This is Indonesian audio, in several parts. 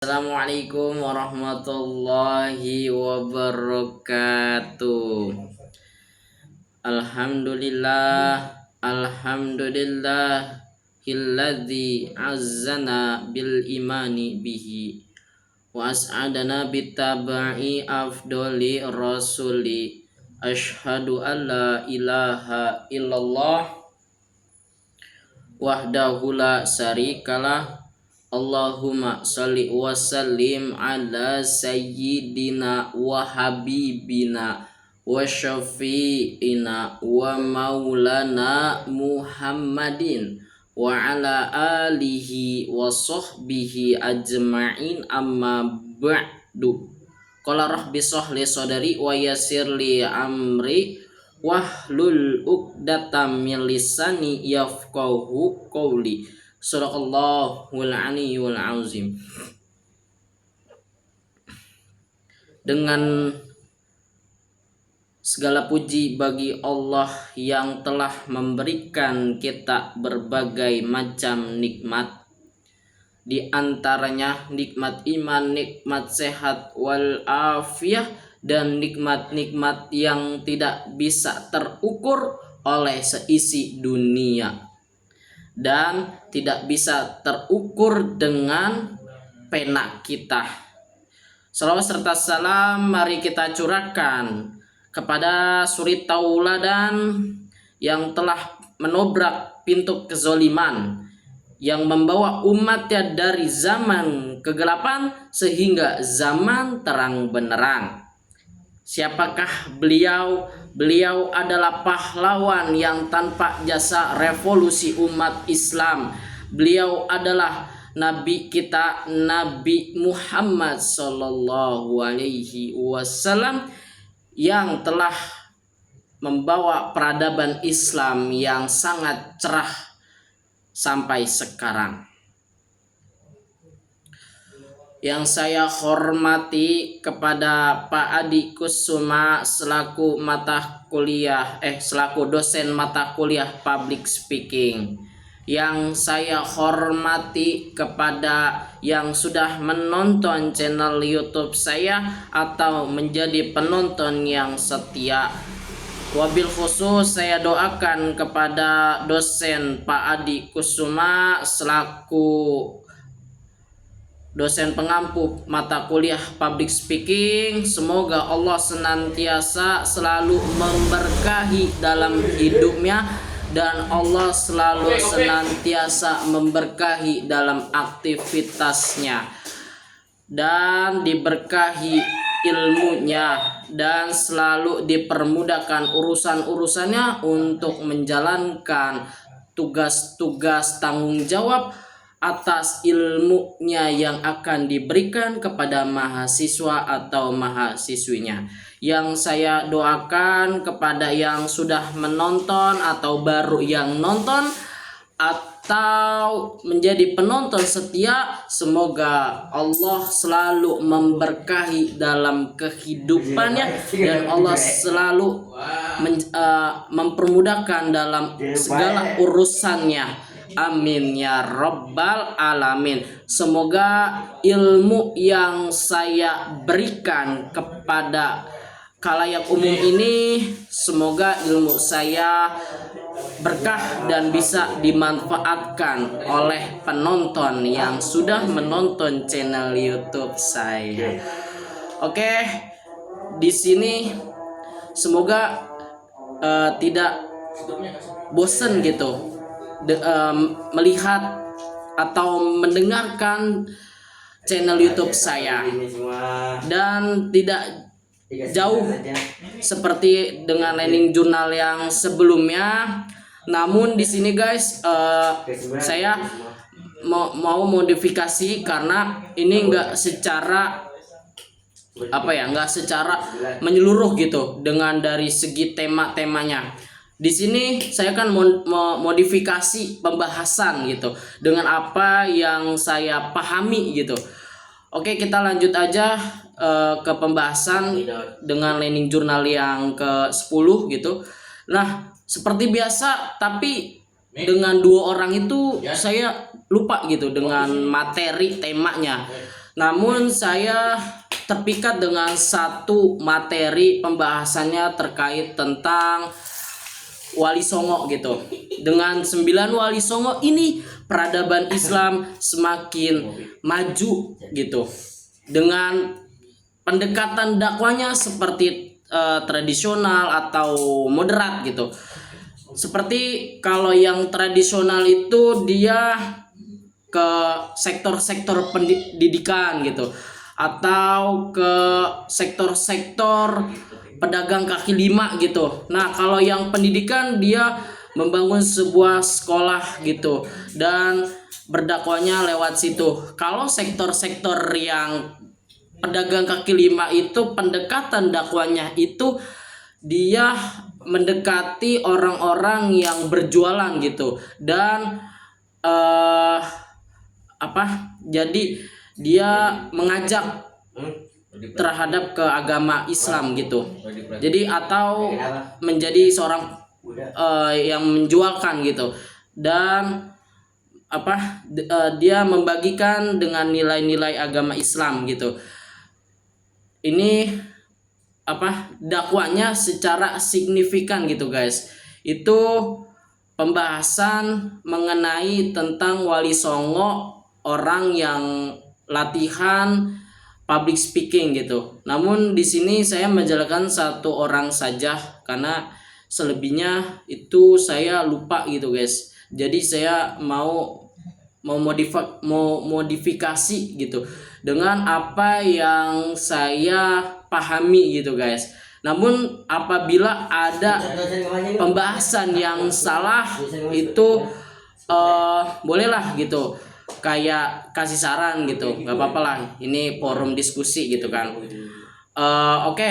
Assalamualaikum warahmatullahi wabarakatuh. Alhamdulillahilladzi azzana bil imani bihi wa as'adana bitaba'i afdoli rasuli. Ashhadu an la ilaha illallah wahdahu la syarikalah. Allahumma sholli wa sallim ala sayyidina wa habibina wa syafi'ina wa maulana Muhammadin wa ala alihi wa sahbihi ajma'in, amma ba'du. Qala rabbi shrah li sadri wa yassir li amri wahlul 'uqdatam min lisani yafqahu qawli. Sadaqallahul aliyyul azim. Dengan segala puji bagi Allah yang telah memberikan kita berbagai macam nikmat, di antaranya nikmat iman, nikmat sehat wal afiyah, dan nikmat-nikmat yang tidak bisa terukur oleh seisi dunia dan tidak bisa terukur dengan pena kita. Salawat serta salam mari kita curahkan kepada suri tauladan yang telah menobrak pintu kezoliman, yang membawa umatnya dari zaman kegelapan sehingga zaman terang benderang. Siapakah beliau? Beliau adalah pahlawan yang tanpa jasa revolusi umat Islam. Beliau adalah Nabi kita, Nabi Muhammad Sallallahu Alaihi Wasallam, yang telah membawa peradaban Islam yang sangat cerah sampai sekarang. Yang saya hormati kepada Pak Adi Kusuma selaku dosen mata kuliah public speaking. Yang saya hormati kepada yang sudah menonton channel YouTube saya atau menjadi penonton yang setia. Wabil khusus saya doakan kepada dosen Pak Adi Kusuma selaku dosen pengampu mata kuliah public speaking. Semoga Allah senantiasa selalu memberkahi dalam hidupnya, dan Allah selalu senantiasa memberkahi dalam aktivitasnya, dan diberkahi ilmunya, dan selalu dipermudahkan urusan-urusannya untuk menjalankan tugas-tugas tanggung jawab atas ilmunya yang akan diberikan kepada mahasiswa atau mahasiswinya. Yang saya doakan kepada yang sudah menonton atau baru yang nonton atau menjadi penonton setia, semoga Allah selalu memberkahi dalam kehidupannya dan Allah selalu mempermudahkan dalam segala urusannya. Amin ya rabbal alamin. Semoga ilmu yang saya berikan kepada khalayak umum ini, semoga ilmu saya berkah dan bisa dimanfaatkan oleh penonton yang sudah menonton channel YouTube saya. Oke, di sini semoga tidak bosan gitu melihat atau mendengarkan channel YouTube saya, dan tidak jauh seperti dengan landing jurnal yang sebelumnya. Namun di sini guys, saya mau modifikasi karena ini enggak secara enggak secara menyeluruh gitu dengan dari segi temanya. Di sini saya akan modifikasi pembahasan gitu dengan apa yang saya pahami gitu. Oke, kita lanjut aja ke pembahasan dengan landing jurnal yang ke-10 gitu. Nah, seperti biasa, tapi dengan dua orang itu saya lupa gitu dengan materi temanya. Namun saya terpikat dengan satu materi pembahasannya terkait tentang Wali Songo gitu. Dengan 9 Wali Songo ini peradaban Islam semakin maju gitu. Dengan pendekatan dakwanya seperti tradisional atau moderat gitu. Seperti kalau yang tradisional itu dia ke sektor-sektor pendidikan gitu, atau ke sektor-sektor pedagang kaki lima gitu. Nah, kalau yang pendidikan dia membangun sebuah sekolah gitu dan berdakwanya lewat situ. Kalau sektor-sektor yang pedagang kaki lima itu pendekatan dakwanya itu dia mendekati orang-orang yang berjualan gitu dan jadi dia mengajak terhadap ke agama Islam gitu. Jadi atau menjadi seorang yang menjualkan gitu dan dia membagikan dengan nilai-nilai agama Islam gitu. Ini dakwanya secara signifikan gitu guys. Itu pembahasan mengenai tentang Wali Songo, orang yang latihan public speaking gitu. Namun di sini saya menjelaskan satu orang saja karena selebihnya itu saya lupa gitu guys. Jadi saya mau modifikasi gitu dengan apa yang saya pahami gitu guys. Namun apabila ada pembahasan yang salah itu bolehlah gitu, kayak kasih saran gitu, nggak apa-apa lah, ini forum diskusi gitu kan. Oke,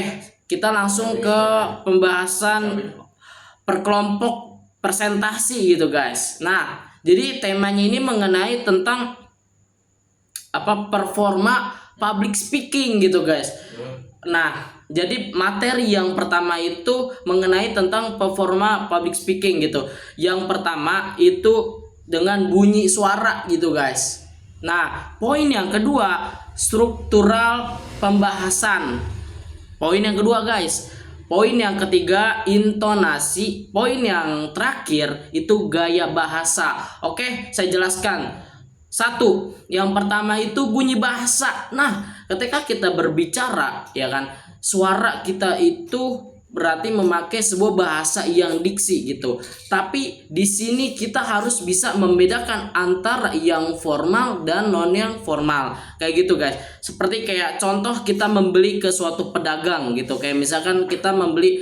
kita langsung ke pembahasan perkelompok presentasi gitu guys. Nah, jadi temanya ini mengenai tentang performa public speaking gitu guys. Nah, jadi materi yang pertama itu mengenai tentang performa public speaking gitu. Yang pertama itu dengan bunyi suara gitu guys. Nah, poin yang kedua struktural pembahasan. Poin yang kedua guys. Poin yang ketiga intonasi. Poin yang terakhir itu gaya bahasa. Oke, saya jelaskan. Satu, yang pertama itu bunyi bahasa. Nah, ketika kita berbicara, ya kan, suara kita itu berarti memakai sebuah bahasa yang diksi gitu. Tapi di sini kita harus bisa membedakan antara yang formal dan non yang formal. Kayak gitu guys. Seperti kayak contoh kita membeli ke suatu pedagang gitu. Kayak misalkan kita membeli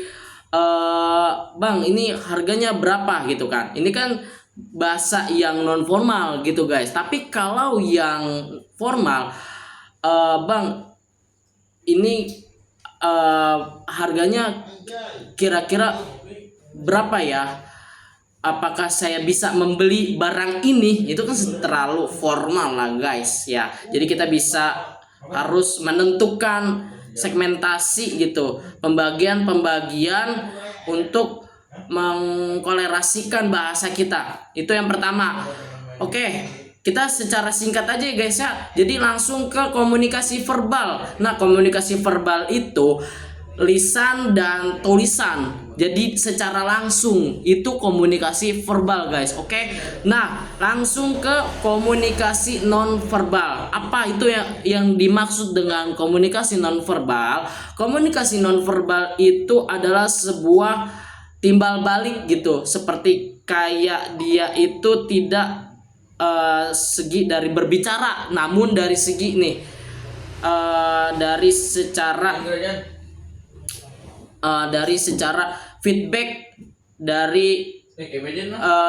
bang, ini harganya berapa gitu kan. Ini kan bahasa yang non formal gitu guys. Tapi kalau yang formal, bang, ini harganya kira-kira berapa ya? Apakah saya bisa membeli barang ini? Itu kan terlalu formal lah guys ya. Jadi kita bisa harus menentukan segmentasi gitu, pembagian untuk mengkolerasikan bahasa kita. Itu yang pertama. Oke, kita secara singkat aja ya guys ya. Jadi langsung ke komunikasi verbal. Nah, komunikasi verbal itu lisan dan tulisan. Jadi secara langsung itu komunikasi verbal guys. Oke. Nah, langsung ke komunikasi non verbal. Apa itu yang dimaksud dengan komunikasi non verbal? Komunikasi non verbal itu adalah sebuah timbal balik gitu, seperti kayak dia itu tidak segi dari berbicara, namun dari segi nih dari secara feedback dari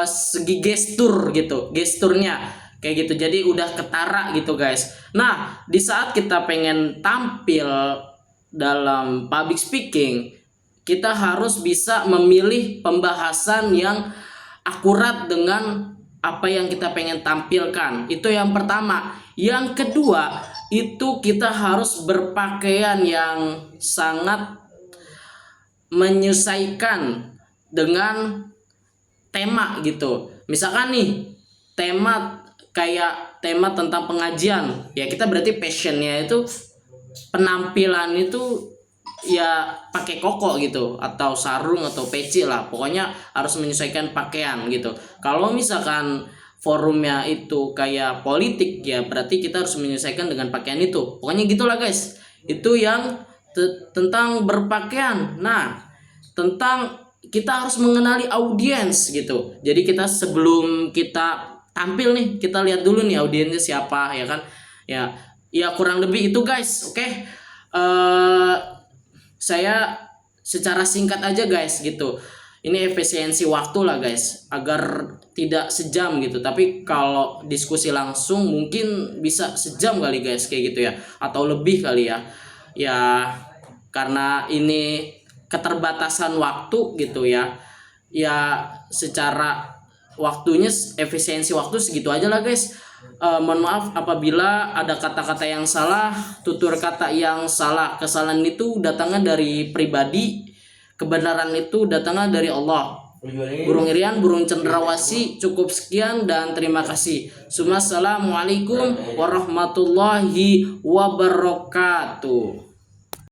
segi gestur gitu, gesturnya kayak gitu. Jadi udah ketara gitu guys. Nah, di saat kita pengen tampil dalam public speaking, kita harus bisa memilih pembahasan yang akurat dengan apa yang kita pengen tampilkan. Itu yang pertama. Yang kedua, itu kita harus berpakaian yang sangat menyesuaikan dengan tema gitu. Misalkan nih, tema kayak tema tentang pengajian, ya kita berarti passionnya itu penampilan itu ya pakai koko gitu atau sarung atau peci lah, pokoknya harus menyesuaikan pakaian gitu. Kalau misalkan forumnya itu kayak politik, ya berarti kita harus menyesuaikan dengan pakaian itu, pokoknya gitulah guys. Itu yang tentang berpakaian. Nah, tentang kita harus mengenali audiens gitu. Jadi kita sebelum kita tampil nih, kita lihat dulu nih audiensnya siapa, ya kan? Ya kurang lebih itu guys. Oke. Saya secara singkat aja guys gitu. Ini efisiensi waktu lah guys, agar tidak sejam gitu. Tapi kalau diskusi langsung mungkin bisa sejam kali guys, kayak gitu ya, atau lebih kali ya. Ya karena ini keterbatasan waktu gitu ya. Ya secara waktunya, efisiensi waktu segitu aja lah guys. Mohon maaf apabila ada kata-kata yang salah, tutur kata yang salah. Kesalahan itu datangnya dari pribadi, kebenaran itu datangnya dari Allah. Burung Irian, burung cendrawasih. Cukup sekian dan terima kasih. Assalamualaikum warahmatullahi wabarakatuh.